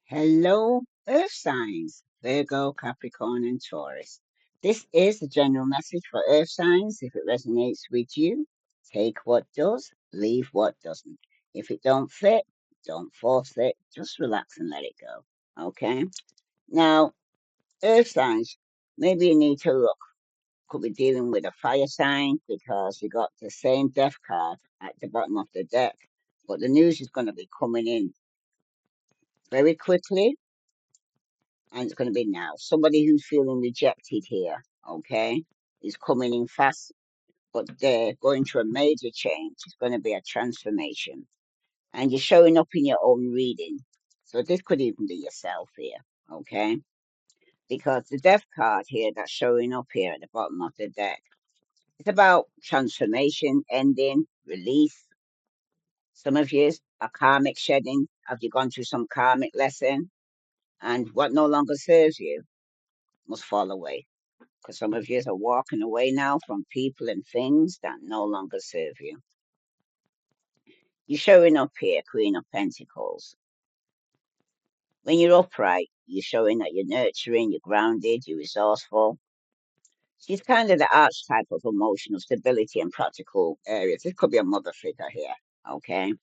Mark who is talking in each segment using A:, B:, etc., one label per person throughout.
A: Hello, Earth signs, Virgo, Capricorn, and Taurus. This is the general message for Earth signs. If it resonates with you, take what does, leave what doesn't. If it don't fit, don't force it. Just relax and let it go. Okay? Now, Earth signs, maybe you need to look. Could be dealing with a fire sign because you got the same death card at the bottom of the deck. But the news is going to be coming in very quickly, and it's going to be now. Somebody who's feeling rejected here, okay, is coming in fast, but they're going through a major change. It's going to be a transformation, and you're showing up in your own reading. So this could even be yourself here, okay? Because the death card here that's showing up here at the bottom of the deck, it's about transformation, ending, release. Some of you are karmic shedding. Have you gone through some karmic lesson? And what no longer serves you must fall away. Because some of you are walking away now from people and things that no longer serve you. You're showing up here, Queen of Pentacles. When you're upright, you're showing that you're nurturing, you're grounded, you're resourceful. She's kind of the archetype of emotional stability and practical areas. This could be a mother figure here, okay?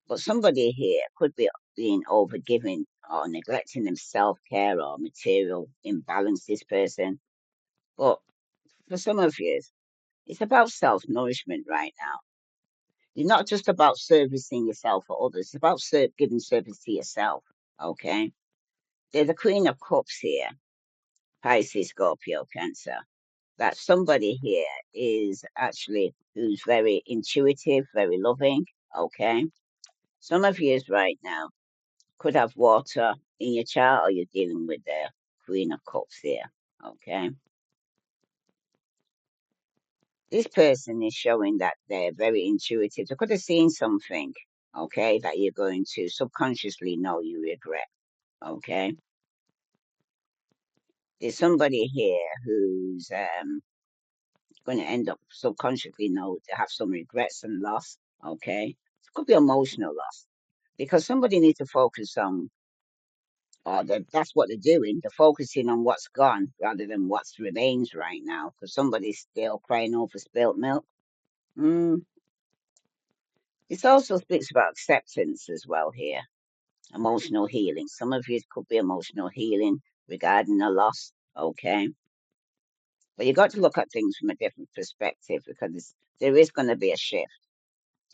A: But somebody here could be being overgiving or neglecting them self-care or material imbalance, this person. But for some of you, it's about self-nourishment right now. You're not just about servicing yourself or others. It's about giving service to yourself. Okay. There's the Queen of Cups here, Pisces, Scorpio, Cancer. That somebody here is actually who's very intuitive, very loving. Okay. Some of you right now could have water in your chart, or you're dealing with the Queen of Cups here. Okay. This person is showing that they're very intuitive. They could have seen something, okay, that you're going to subconsciously know you regret, okay? There's somebody here who's going to end up subconsciously know to have some regrets and loss, okay? It could be emotional loss because somebody needs to focus on, or that's what they're doing. They're focusing on what's gone rather than what remains right now because somebody's still crying over spilt milk. Mm. This also speaks about acceptance as well here, emotional healing. Some of you could be emotional healing regarding a loss, okay? But you got to look at things from a different perspective because there is going to be a shift.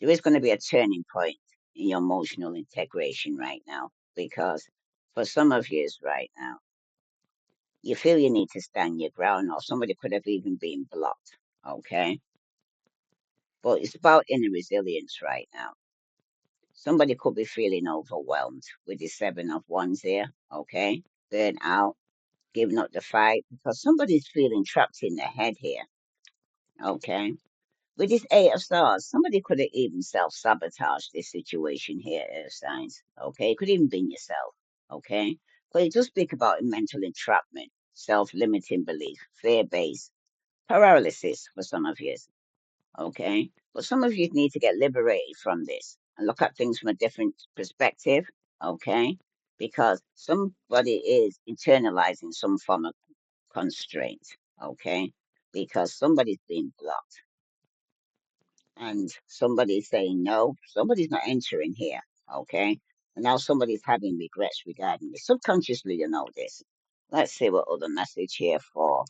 A: There is going to be a turning point in your emotional integration right now because for some of you right now, you feel you need to stand your ground or somebody could have even been blocked, okay? But it's about inner resilience right now. Somebody could be feeling overwhelmed with the Seven of Wands here, okay? Burnt out, giving up the fight, because somebody's feeling trapped in their head here, okay? With this Eight of Swords, somebody could have even self-sabotaged this situation here, Earth signs, okay? It could even be yourself, okay? But it does speak about mental entrapment, self-limiting belief, fear-based, paralysis for some of you, okay? But some of you need to get liberated from this and look at things from a different perspective, okay? Because somebody is internalizing some form of constraint, okay? Because somebody's being blocked and somebody's saying no, somebody's not entering here, okay? And now somebody's having regrets regarding this. Subconsciously, you know this. Let's see what other message here for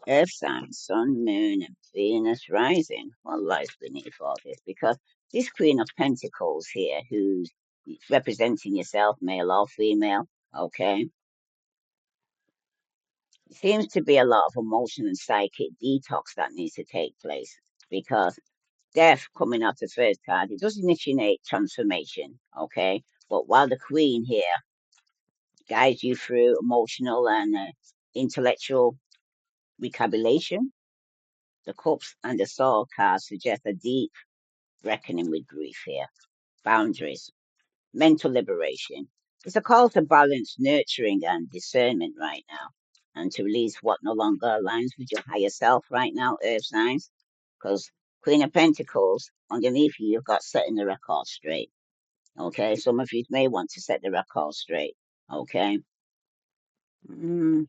A: Earth sign, Sun, Moon, and Venus rising. What lies beneath all this? Because this Queen of Pentacles here, who's representing yourself, male or female, okay, seems to be a lot of emotional and psychic detox that needs to take place. Because death coming out the first card, it does initiate transformation, okay? But while the Queen here guides you through emotional and intellectual recalibration, the Cups and the Sword cards suggest a deep reckoning with grief here, boundaries, mental liberation. It's a call to balance nurturing and discernment right now, and to release what no longer aligns with your higher self right now, Earth signs. Because Queen of Pentacles, underneath you, you've got setting the record straight. Okay, some of you may want to set the record straight. Okay. Mm,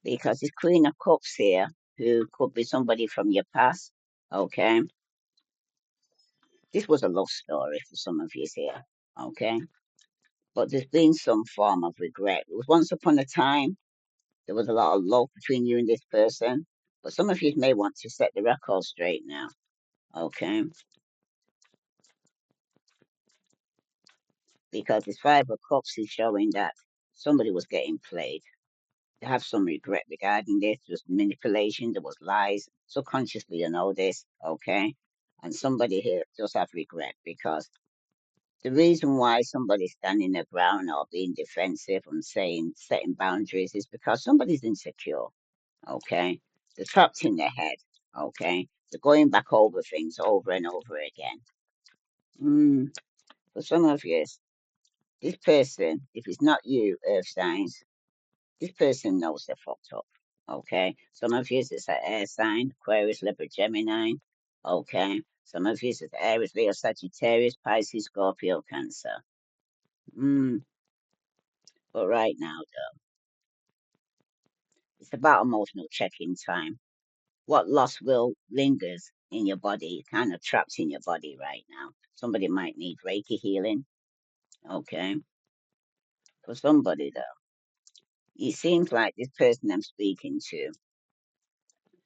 A: because this Queen of Cups here, who could be somebody from your past. Okay. This was a love story for some of you here. Okay. But there's been some form of regret. It was once upon a time, there was a lot of love between you and this person. But some of you may want to set the record straight now. Okay. Because this Five of Cups is showing that somebody was getting played. They have some regret regarding this. There was manipulation, there was lies. Subconsciously, you know this, okay? And somebody here does have regret because the reason why somebody's standing their ground or being defensive and saying setting boundaries is because somebody's insecure, okay? They're trapped in their head, okay? They're going back over things over and over again. For some of you, this person, if it's not you, earth signs, this person knows they're fucked up. Okay. Some of you it's an air sign, Aquarius, Libra, Gemini. Okay. Some of you it's Aries, Leo, Sagittarius, Pisces, Scorpio, Cancer. Mm. But right now, though, it's about emotional check-in time. What lost will lingers in your body, kind of trapped in your body right now. Somebody might need Reiki healing. Okay. For somebody, though, it seems like this person I'm speaking to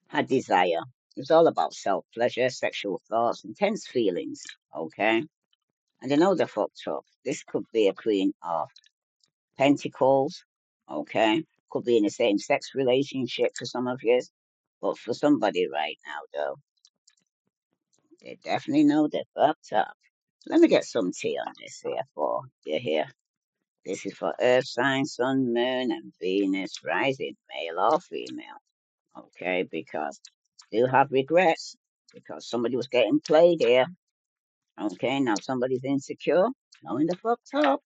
A: had desire. It's all about self pleasure, sexual thoughts, intense feelings. Okay. And I know they're fucked up. This could be a Queen of Pentacles. Okay. Could be in a same sex relationship for some of you. But for somebody right now, though, they definitely know they're fucked up. Let me get some tea on this here for you here. This is for Earth sign, Sun, Moon, and Venus rising, male or female. Okay, because still have regrets because somebody was getting played here. Okay, now somebody's insecure, knowing the fucked up.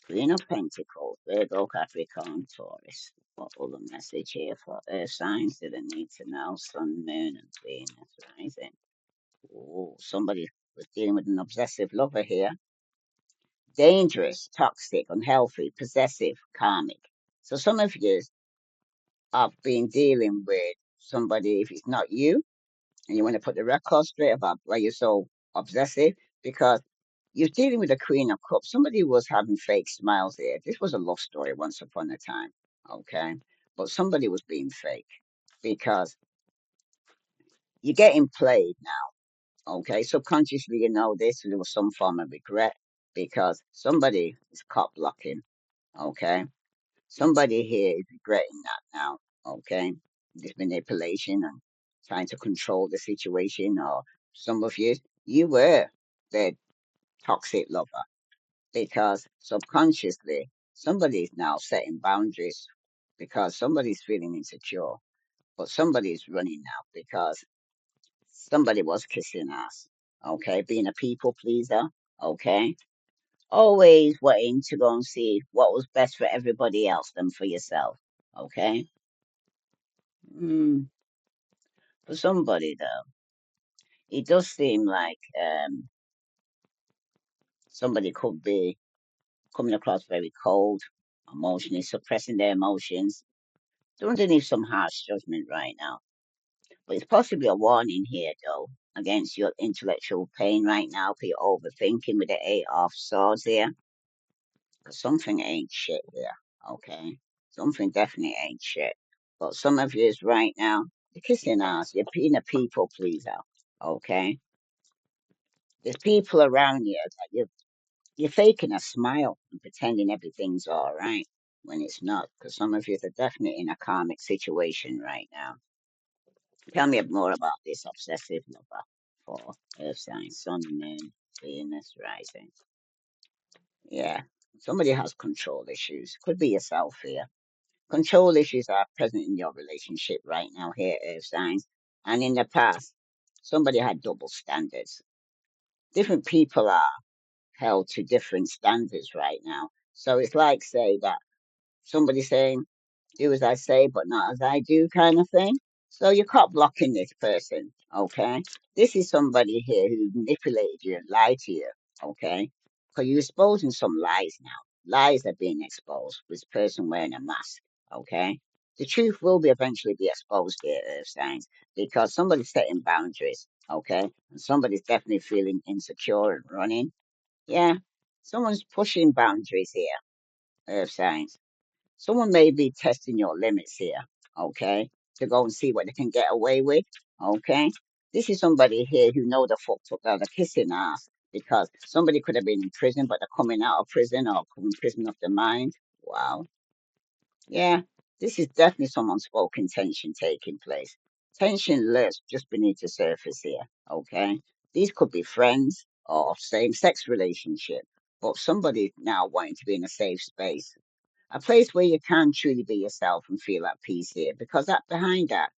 A: Queen of Pentacles, Virgo, Capricorn, Taurus. What will the message here for Earth signs that I need to know? Sun, Moon, and Venus rising. Oh, somebody was dealing with an obsessive lover here. Dangerous, toxic, unhealthy, possessive, karmic. So some of you have been dealing with somebody, if it's not you, and you want to put the record straight about why you're so obsessive, because you're dealing with the Queen of Cups. Somebody was having fake smiles there. This was a love story once upon a time, okay? But somebody was being fake because you're getting played now, okay? Subconsciously, you know this, and there was some form of regret because somebody is caught blocking, okay? Somebody here is regretting that now, okay? This manipulation and trying to control the situation, or some of you, you were the toxic lover because subconsciously somebody's now setting boundaries because somebody's feeling insecure, but somebody's running now because somebody was kissing ass, okay? Being a people pleaser, okay? Always wanting to go and see what was best for everybody else than for yourself, okay? Mm, for somebody though, it does seem like somebody could be coming across very cold, emotionally suppressing their emotions. They're underneath some harsh judgment right now. But it's possibly a warning here though, against your intellectual pain right now for your overthinking with the Eight of Swords here. Because something ain't shit here, okay? Something definitely ain't shit. But some of you is right now, you're kissing ass, you're being a people pleaser, okay? There's people around you that you're faking a smile and pretending everything's all right when it's not. Because some of you are definitely in a karmic situation right now. Tell me more about this obsessive lover for Earth sign, Sun, Moon, Venus rising. Yeah, somebody has control issues. Could be yourself here. Control issues are present in your relationship right now here, Earth signs. And in the past, somebody had double standards. Different people are held to different standards right now. So it's like, say, that somebody saying, do as I say, but not as I do kind of thing. So you're caught blocking this person, okay? This is somebody here who manipulated you and lied to you, okay? Because you're exposing some lies now. Lies are being exposed with this person wearing a mask, okay? The truth will be eventually be exposed here, Earth Signs, because somebody's setting boundaries, okay? And somebody's definitely feeling insecure and running. Yeah, someone's pushing boundaries here, Earth Signs. Someone may be testing your limits here, okay, to go and see what they can get away with, okay. This is somebody here who know the fucked up, the kissing ass, because somebody could have been in prison, but they're coming out of prison or coming prison of the mind. Wow. Yeah, this is definitely some unspoken tension taking place. Tension lurks just beneath the surface here, okay? These could be friends or same-sex relationship, but somebody now wanting to be in a safe space, a place where you can truly be yourself and feel at peace here, because that behind that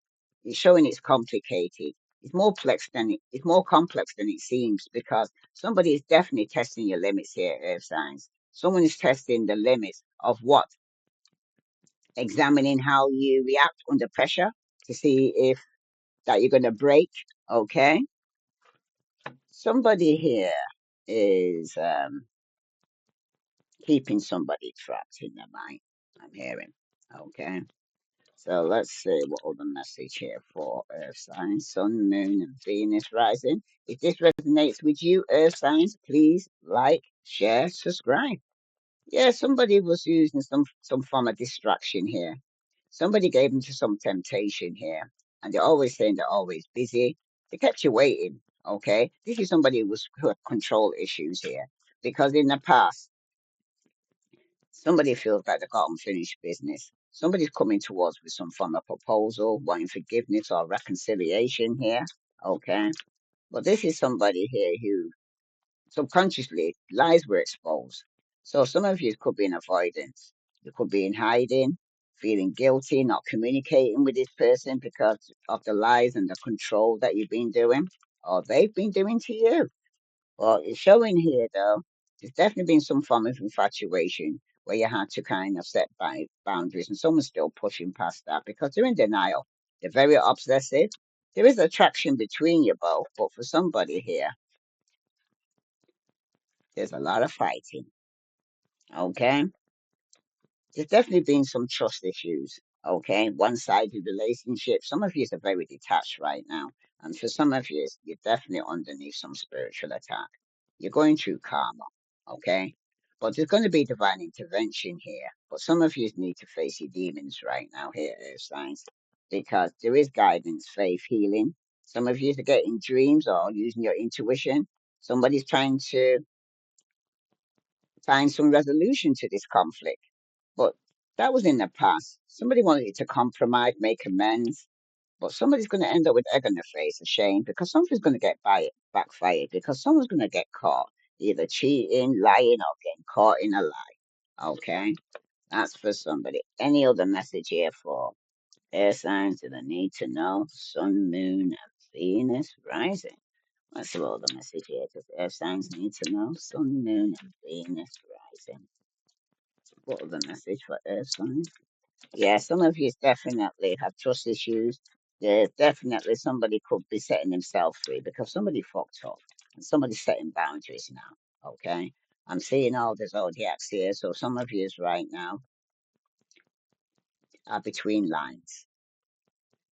A: is showing it's complicated. It's more complex than it seems, because somebody is definitely testing your limits here, Earth Signs. Someone is testing the limits of what, examining how you react under pressure to see if that you're gonna break. Okay, somebody here is keeping somebody trapped in their mind. I'm hearing. Okay. So let's see what other message here for Earth signs, Sun, Moon, and Venus rising. If this resonates with you, Earth signs, please like, share, subscribe. Yeah, somebody was using some form of distraction here. Somebody gave into some temptation here, and they're always saying they're always busy. They kept you waiting. Okay, this is somebody who had control issues here, because in the past somebody feels like they've got unfinished business. Somebody's coming towards with some form of proposal, wanting forgiveness or reconciliation here. Okay. But this is somebody here who subconsciously lies were exposed. So some of you could be in avoidance. You could be in hiding, feeling guilty, not communicating with this person because of the lies and the control that you've been doing or they've been doing to you. Well, it's showing here though, there's definitely been some form of infatuation where you had to kind of set boundaries, and someone's still pushing past that because they're in denial. They're very obsessive. There is attraction between you both, but for somebody here, there's a lot of fighting. Okay, there's definitely been some trust issues. Okay, one-sided relationship. Some of you are very detached right now, and for some of you, you're definitely underneath some spiritual attack. You're going through karma. Okay, but there's going to be divine intervention here. But some of you need to face your demons right now here, Earth Signs, because there is guidance, faith, healing. Some of you are getting dreams or using your intuition. Somebody's trying to find some resolution to this conflict. But that was in the past. Somebody wanted to compromise, make amends, but somebody's going to end up with egg on their face, ashamed, because something's going to get backfired, because someone's going to get caught either cheating, lying, or getting caught in a lie. Okay, that's for somebody. Any other message here for air signs that I need to know? Sun, Moon, and Venus rising. That's all the message here. Does air signs need to know? Sun, Moon, and Venus rising. What other message for air signs? Yeah, some of you definitely have trust issues. There's definitely somebody could be setting himself free because somebody fucked up and somebody's setting boundaries now. Okay. I'm seeing all the zodiacs here, so some of you right now are between lines.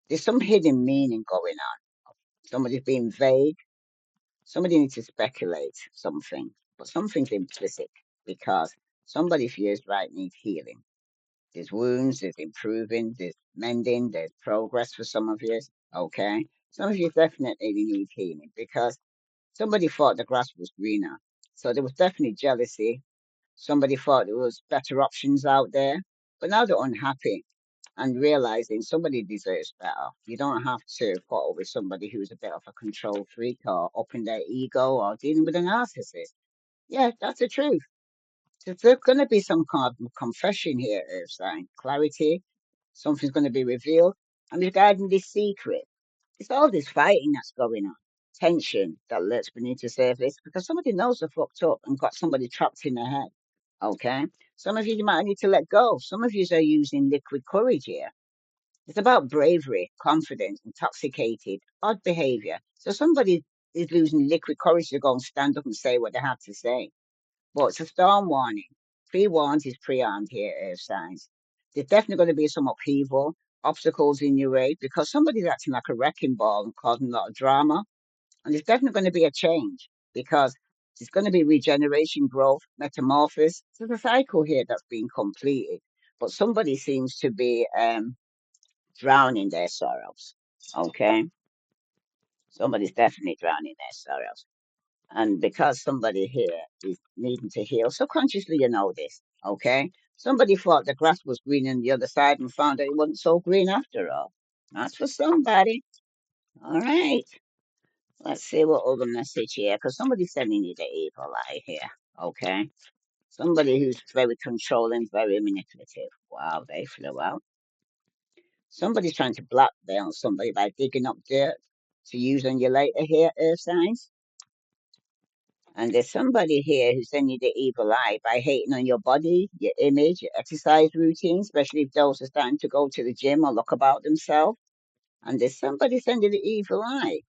A: There's some hidden meaning going on. Somebody's being vague. Somebody needs to speculate something, but something's implicit because somebody feels right needs healing. There's wounds, there's improving, there's mending, there's progress for some of you. Okay. Some of you definitely need healing because somebody thought the grass was greener. So there was definitely jealousy. Somebody thought there was better options out there, but now they're unhappy and realizing somebody deserves better. You don't have to put up with somebody who's a bit of a control freak or up in their ego or dealing with a narcissist. Yeah, that's the truth. There's going to be some kind of confession here, Earth sign. Clarity, something's going to be revealed. And regarding this secret, it's all this fighting that's going on, tension that lurks beneath the surface because somebody knows they're fucked up and got somebody trapped in their head. Okay? Some of you might need to let go. Some of you are using liquid courage here. It's about bravery, confidence, intoxicated, odd behavior. So somebody is losing liquid courage to go and stand up and say what they have to say. But it's a storm warning. Pre-warned is pre-armed here, Earth signs. There's definitely going to be some upheaval, obstacles in your way because somebody's acting like a wrecking ball and causing a lot of drama. And there's definitely going to be a change because there's going to be regeneration, growth, metamorphosis. So there's a cycle here that's being completed. But somebody seems to be drowning their sorrows. Okay? Somebody's definitely drowning their sorrows. And because somebody here is needing to heal, subconsciously you know this, okay? Somebody thought the grass was green on the other side and found that it wasn't so green after all. That's for somebody. All right. Let's see what other message here, because somebody's sending you the evil eye here, okay? Somebody who's very controlling, very manipulative. Wow, they flew out. Somebody's trying to blackmail somebody by digging up dirt to use on you later here, Earth signs. And there's somebody here who's sending you the evil eye by hating on your body, your image, your exercise routine, especially if those are starting to go to the gym or look about themselves. And there's somebody sending the evil eye.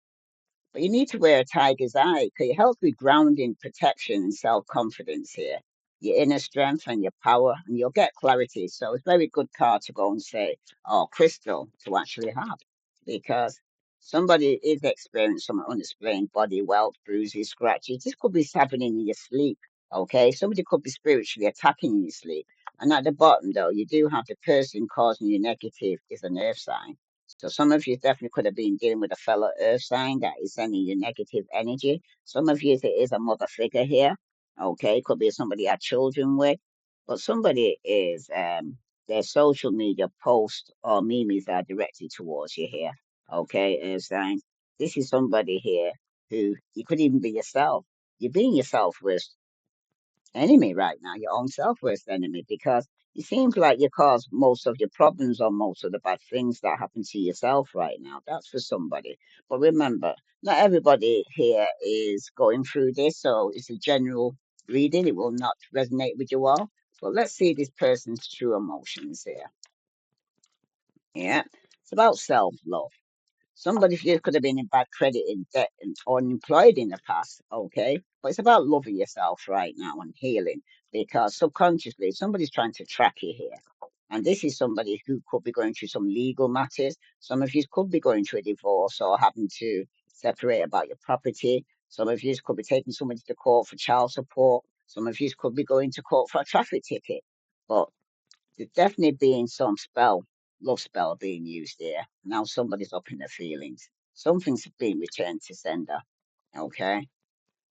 A: But you need to wear a tiger's eye because it helps with grounding, protection, and self confidence here. Your inner strength and your power, and you'll get clarity. So it's a very good card to go and say, oh, crystal to actually have because somebody is experiencing some unexplained body welt, bruises, scratches. This could be happening in your sleep. Okay, somebody could be spiritually attacking in your sleep. And at the bottom, though, you do have the person causing you negative is an earth sign. So some of you definitely could have been dealing with a fellow earth sign that is sending you negative energy. Some of you, there is a mother figure here. Okay, could be somebody you had children with, but somebody is their social media posts or memes are directed towards you here. Okay, earth signs. This is somebody here who you could even be yourself. You're being yourself with enemy right now, your own self-worst enemy, because it seems like you cause most of your problems or most of the bad things that happen to yourself right now. That's for somebody. But remember, not everybody here is going through this, so it's a general reading. It will not resonate with you all. But let's see this person's true emotions here. Yeah. It's about self-love. Somebody here could have been in bad credit, in debt, and or unemployed in the past, okay? But it's about loving yourself right now and healing because subconsciously somebody's trying to track you here. And this is somebody who could be going through some legal matters. Some of you could be going through a divorce or having to separate about your property. Some of you could be taking somebody to court for child support. Some of you could be going to court for a traffic ticket. But there's definitely being some love spell being used here. Now somebody's up in their feelings. Something's being returned to sender. Okay.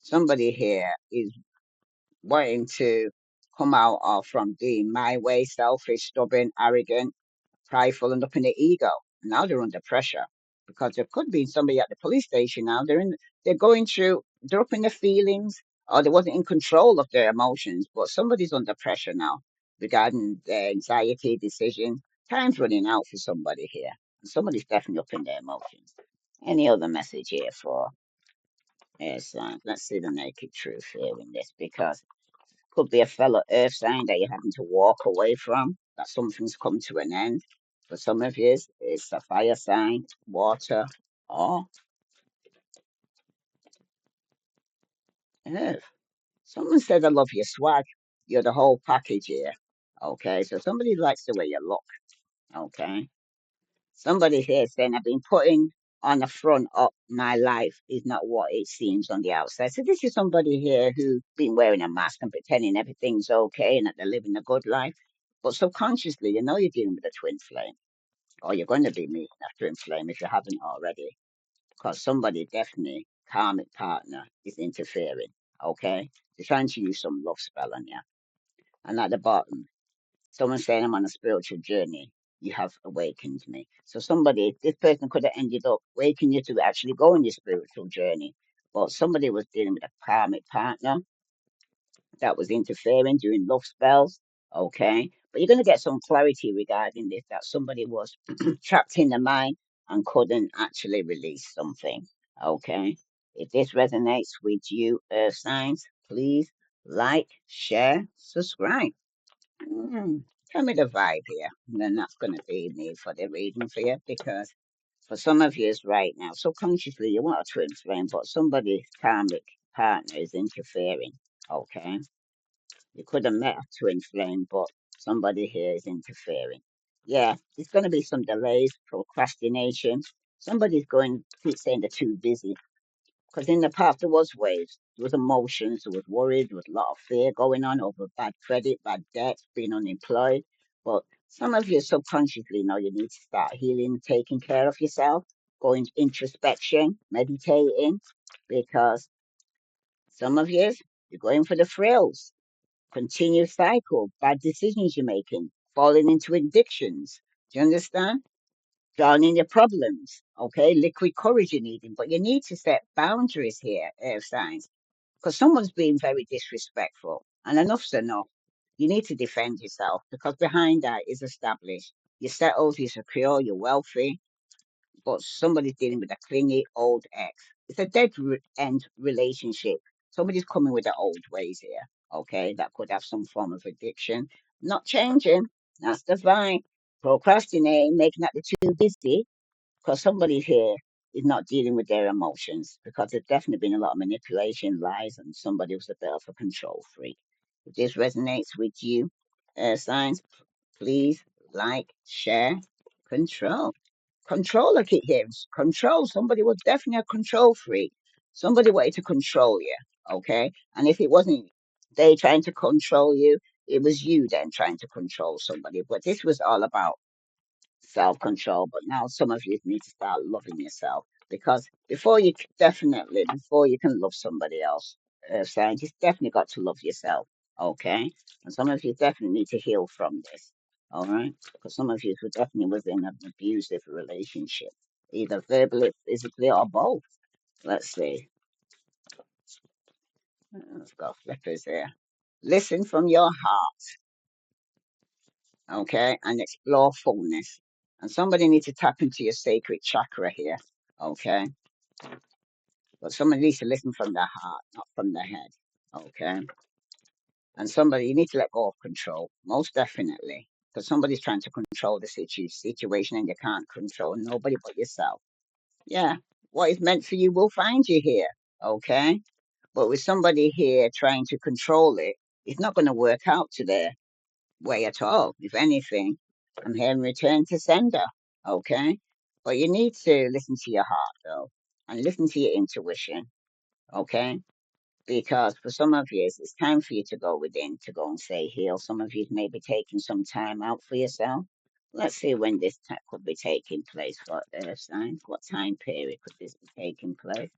A: Somebody here is wanting to come out of from being my way, selfish, stubborn, arrogant, prideful, and up in the ego. Now they're under pressure because there could be somebody at the police station now. They're going through, they're up in their feelings, or they wasn't in control of their emotions, but somebody's under pressure now regarding their anxiety, decision. Time's running out for somebody here. And somebody's definitely up in their emotions. Any other message here for air signs? Let's see the naked truth here in this because could be a fellow earth sign that you're having to walk away from, that something's come to an end. For some of you, it's a fire sign, water, or earth. Someone said, I love your swag. You're the whole package here. Okay, so somebody likes the way you look. Okay. Somebody here saying, I've been putting on the front of my life is not what it seems on the outside. So this is somebody here who's been wearing a mask and pretending everything's okay and that they're living a good life. But subconsciously, you know you're dealing with a twin flame, or you're going to be meeting a twin flame if you haven't already, because somebody definitely, karmic partner, is interfering. Okay? They're trying to use some love spell on you. And at the bottom, someone's saying I'm on a spiritual journey. You have awakened me. So somebody, this person could have ended up waking you to actually go on your spiritual journey. But somebody was dealing with a karmic partner that was interfering during love spells. Okay. But you're going to get some clarity regarding this that somebody was trapped in the mind and couldn't actually release something. Okay. If this resonates with you, earth signs, please like, share, subscribe. Mm. Tell me the vibe here. And then that's going to be me for the reading for you because for some of you right now, subconsciously you want a twin flame, but somebody's karmic partner is interfering. Okay. You could have met a twin flame, but somebody here is interfering. Yeah, there's going to be some delays, procrastination. Somebody's going to keep saying they're too busy. Because in the past, there was waves, there was emotions, there was worry, there was a lot of fear going on over bad credit, bad debt, being unemployed. But some of you subconsciously know you need to start healing, taking care of yourself, going introspection, meditating, because some of you, you're going for the thrills. Continued cycle, bad decisions you're making, falling into addictions. Do you understand? Drowning your problems. Okay, liquid courage you're needing, but you need to set boundaries here, air signs, because someone's being very disrespectful, and enough's enough. You need to defend yourself because behind that is established. You're settled, you're secure, you're wealthy, but somebody's dealing with a clingy old ex. It's a end relationship. Somebody's coming with the old ways here, okay? That could have some form of addiction. Not changing. That's the fine. Procrastinating, making out they're too busy, because somebody here is not dealing with their emotions because there's definitely been a lot of manipulation, lies, and somebody was a bit of a control freak. If this resonates with you, signs, please like, share, control. Control, I keep hearing. Control. Somebody was definitely a control freak. Somebody wanted to control you, okay? And if it wasn't they trying to control you, it was you then trying to control somebody. But this was all about self control. But now some of you need to start loving yourself because before you can love somebody else, scientists definitely got to love yourself. Okay, and some of you definitely need to heal from this. All right, because some of you who definitely was in an abusive relationship, either verbally, physically, or both. Let's see. Let's go flippers here. Listen from your heart, okay, and explore fullness. And somebody needs to tap into your sacred chakra here, okay? But somebody needs to listen from their heart, not from their head, okay? And somebody, you need to let go of control, most definitely, because somebody's trying to control the situation and you can't control nobody but yourself. Yeah, what is meant for you will find you here, okay? But with somebody here trying to control it, it's not going to work out to their way at all. If anything, I'm hearing return to sender. Okay. But you need to listen to your heart though, and listen to your intuition. Okay. Because for some of you, it's time for you to go within, to go and say heal. Some of you may be taking some time out for yourself. Let's see when this could be taking place for Earth signs. What time period could this be taking place?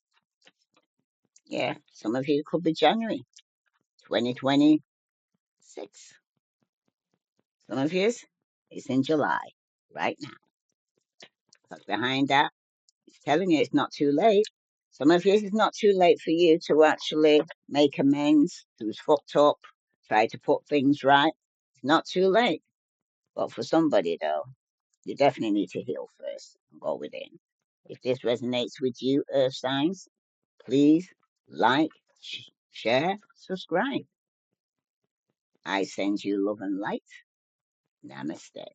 A: Yeah, some of you could be January 2026. Some of you, it's in July, right now. Because behind that, it's telling you it's not too late. Some of you, it's not too late for you to actually make amends, who's fucked up, try to put things right. It's not too late. But for somebody, though, you definitely need to heal first and go within. If this resonates with you, Earth signs, please like, share, subscribe. I send you love and light. Namaste.